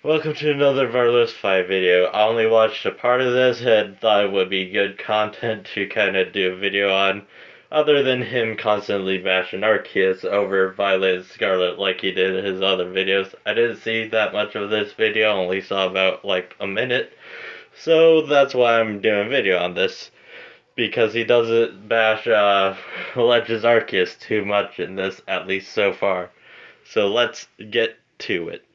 Welcome to another Verlisify video. I only watched a part of this and thought it would be good content to kind of do a video on, other than him constantly bashing Arceus over Violet and Scarlet like he did in his other videos. I didn't see that much of this video, only saw about like a minute, so that's why I'm doing a video on this. Because he doesn't bash Legends Arceus too much in this, at least so far. So let's get to it.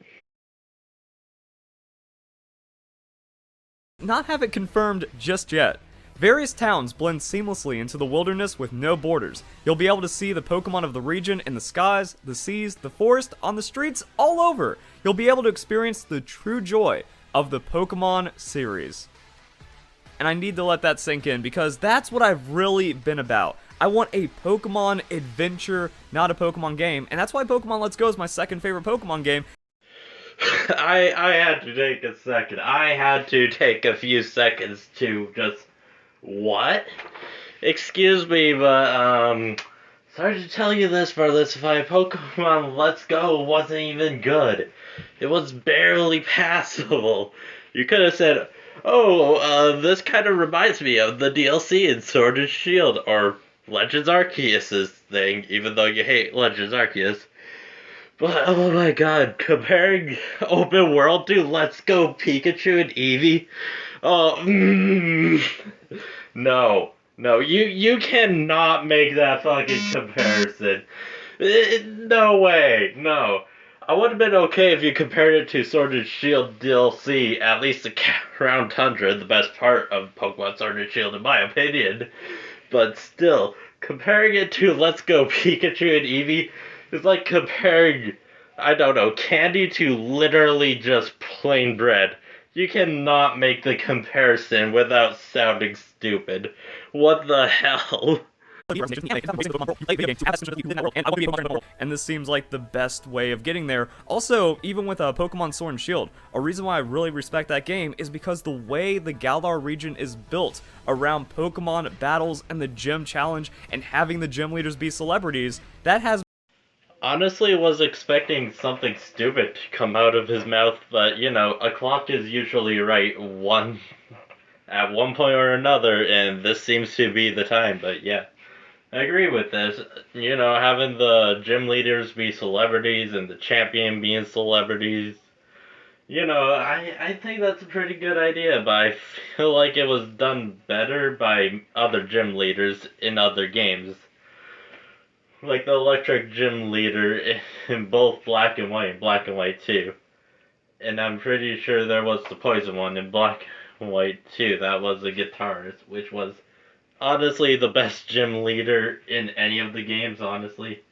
Not have it confirmed just yet. Various towns blend seamlessly into the wilderness with no borders. You'll be able to see the Pokemon of the region in the skies, the seas, the forest, on the streets, all over. You'll be able to experience the true joy of the Pokemon series. And I need to let that sink in because that's what I've really been about. I want a Pokemon adventure, not a Pokemon game, and that's why Pokemon Let's Go is my second favorite Pokemon game. I had to take a second. I had to take a few seconds to just... What? Excuse me, but, sorry to tell you this, Verlisify, Pokemon Let's Go wasn't even good. It was barely passable. You could have said, oh, this kind of reminds me of the DLC in Sword and Shield, or Legends Arceus' thing, even though you hate Legends Arceus. But, oh my god, comparing open world to Let's Go Pikachu and Eevee? Oh, no, you cannot make that fucking comparison. No way, no. I would have been okay if you compared it to Sword and Shield DLC, at least the Round Tundra, the best part of Pokemon Sword and Shield in my opinion. But still, comparing it to Let's Go Pikachu and Eevee is like comparing, I don't know, candy to literally just plain bread. You cannot make the comparison without sounding stupid. What the hell? And this seems like the best way of getting there. Also, even with Pokemon Sword and Shield, a reason why I really respect that game is because the way the Galar region is built around Pokemon battles and the gym challenge and having the gym leaders be celebrities, that has... Honestly, was expecting something stupid to come out of his mouth, but you know, a clock is usually right at one point or another, and this seems to be the time. But yeah, I agree with this. You know, having the gym leaders be celebrities and the champion being celebrities. You know, I think that's a pretty good idea, but I feel like it was done better by other gym leaders in other games. Like the electric gym leader in both Black and White and Black and White 2. And I'm pretty sure there was the poison one in Black and White 2. That was a guitarist, which was honestly the best gym leader in any of the games, honestly.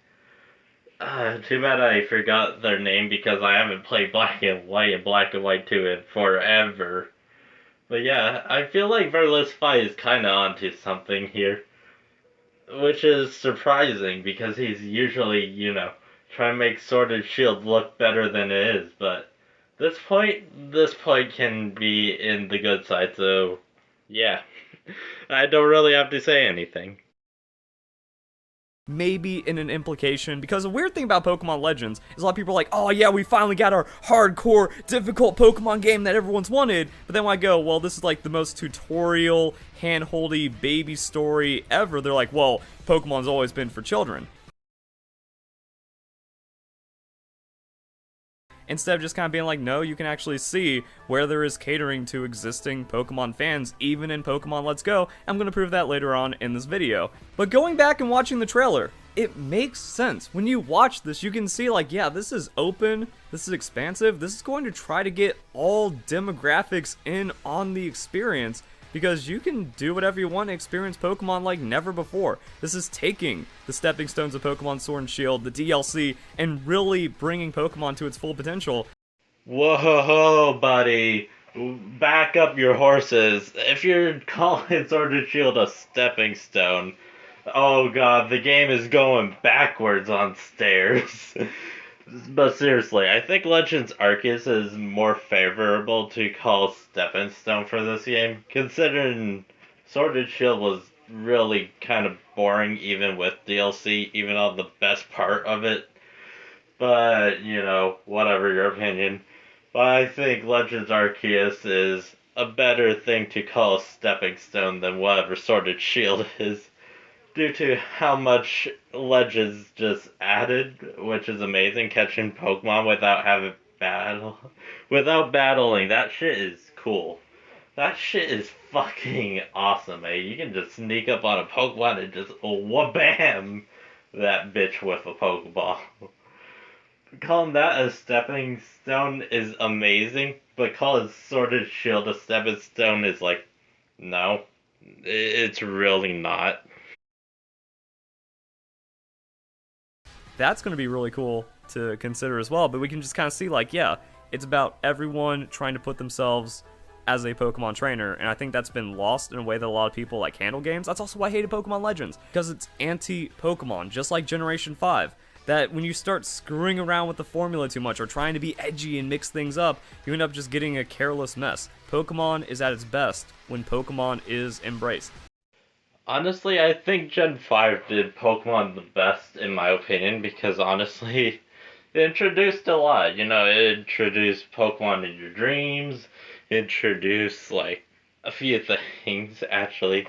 Too bad I forgot their name because I haven't played Black and White 2 in forever. But yeah, I feel like Verlisify is kinda onto something here. Which is surprising because he's usually, you know, trying to make Sword and Shield look better than it is, but this point can be in the good side, so yeah. I don't really have to say anything. Maybe in an implication, because the weird thing about Pokemon Legends is a lot of people are like, oh yeah, we finally got our hardcore, difficult Pokemon game that everyone's wanted, but then when I go, well, this is like the most tutorial, hand-holdy baby story ever, they're like, well, Pokemon's always been for children. Instead of just kind of being like, no, you can actually see where there is catering to existing Pokemon fans, even in Pokemon Let's Go. I'm going to prove that later on in this video. But going back and watching the trailer, it makes sense. When you watch this, you can see like, yeah, this is open, this is expansive, this is going to try to get all demographics in on the experience, because you can do whatever you want to experience Pokemon like never before. This is taking the stepping stones of Pokemon Sword and Shield, the DLC, and really bringing Pokemon to its full potential. Whoa, buddy. Back up your horses. If you're calling Sword and Shield a stepping stone, oh god, the game is going backwards on stairs. But seriously, I think Legends Arceus is more favorable to call stepping stone for this game, considering Sword and Shield was really kind of boring even with DLC, even on the best part of it. But, you know, whatever your opinion. But I think Legends Arceus is a better thing to call a stepping stone than whatever Sword Shield is, due to how much Legends just added, which is amazing. Catching Pokemon without having without battling. That shit is cool. That shit is fucking awesome, eh? You can just sneak up on a Pokemon and just wha-bam that bitch with a Pokeball. Calling that a stepping stone is amazing, but calling Sword and Shield a stepping stone is like, no, it's really not. That's going to be really cool to consider as well. But we can just kind of see, like, yeah, it's about everyone trying to put themselves as a Pokemon trainer, and I think that's been lost in a way that a lot of people like handle games. That's also why I hated Pokemon Legends, because it's anti-Pokemon, just like Generation 5. That when you start screwing around with the formula too much or trying to be edgy and mix things up, you end up just getting a careless mess. Pokemon is at its best when Pokemon is embraced. Honestly, I think Gen 5 did Pokemon the best, in my opinion, because honestly, it introduced a lot. You know, it introduced Pokemon in your dreams, introduced, like, a few things, actually.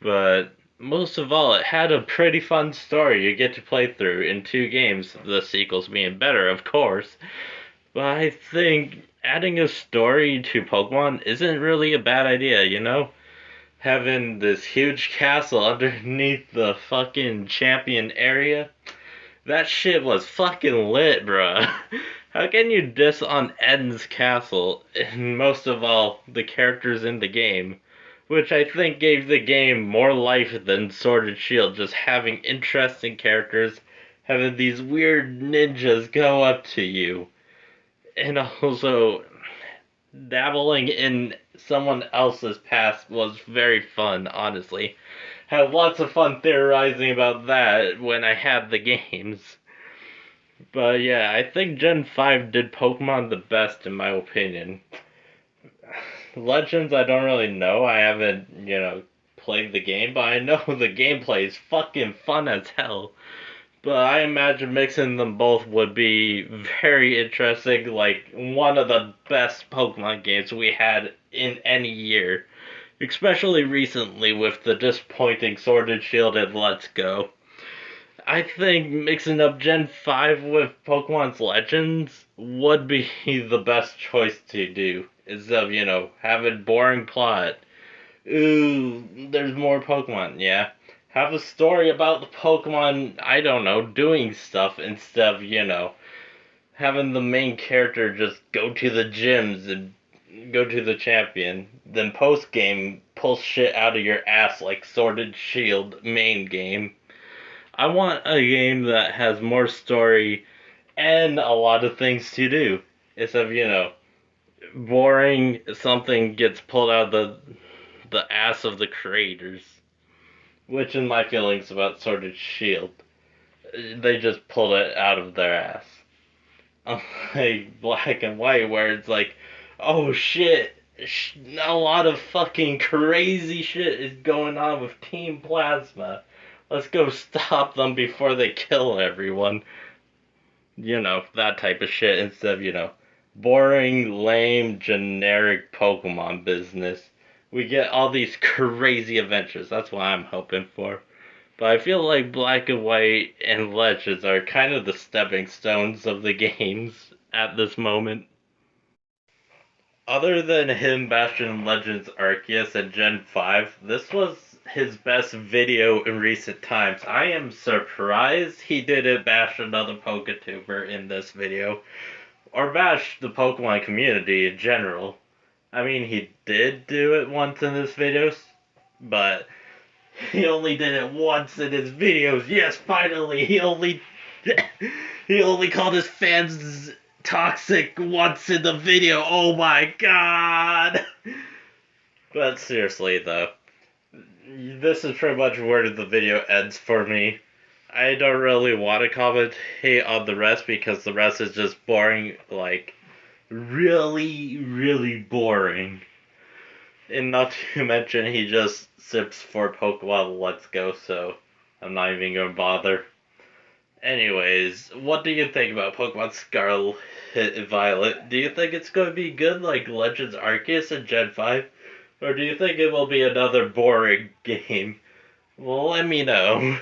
But most of all, it had a pretty fun story you get to play through in 2 games, the sequels being better, of course. But I think adding a story to Pokemon isn't really a bad idea, you know? Having this huge castle underneath the fucking champion area, that shit was fucking lit, bruh. How can you diss on Eden's castle, and most of all, the characters in the game? Which I think gave the game more life than Sword and Shield, just having interesting characters, having these weird ninjas go up to you, and also dabbling in someone else's past was very fun, honestly. Had lots of fun theorizing about that when I had the games. But yeah, I think Gen 5 did Pokemon the best in my opinion. Legends, I don't really know. I haven't, played the game, but I know the gameplay is fucking fun as hell. But I imagine mixing them both would be very interesting, like one of the best Pokemon games we had in any year. Especially recently with the disappointing Sword and Shield and Let's Go. I think mixing up Gen 5 with Pokemon's Legends would be the best choice to do. Instead of, having boring plot. Ooh, there's more Pokemon, yeah. Have a story about the Pokemon, I don't know, doing stuff instead of, having the main character just go to the gyms and go to the champion. Then post game, pull shit out of your ass like Sword and Shield main game. I want a game that has more story and a lot of things to do. Instead of, boring something gets pulled out of the ass of the creators. Which, in my feelings about Sword and Shield, they just pulled it out of their ass. Unlike Black and White, where it's like, oh shit, a lot of fucking crazy shit is going on with Team Plasma. Let's go stop them before they kill everyone. That type of shit instead of, boring, lame, generic Pokemon business. We get all these crazy adventures. That's what I'm hoping for. But I feel like Black and White and Legends are kind of the stepping stones of the games at this moment. Other than him bashing Legends Arceus and Gen 5, this was his best video in recent times. I am surprised he didn't bash another Poketuber in this video, or bash the Pokemon community in general. I mean, he did do it once in his videos, but he only did it once in his videos. Yes, finally, he only called his fans toxic once in the video. Oh my god! But seriously, though, this is pretty much where the video ends for me. I don't really want to commentate on the rest because the rest is just boring, like, really, really boring. And not to mention, he just sips for Pokemon Let's Go, so I'm not even gonna bother. Anyways, what do you think about Pokemon Scarlet and Violet? Do you think it's going to be good like Legends Arceus and Gen 5? Or do you think it will be another boring game? Well, let me know.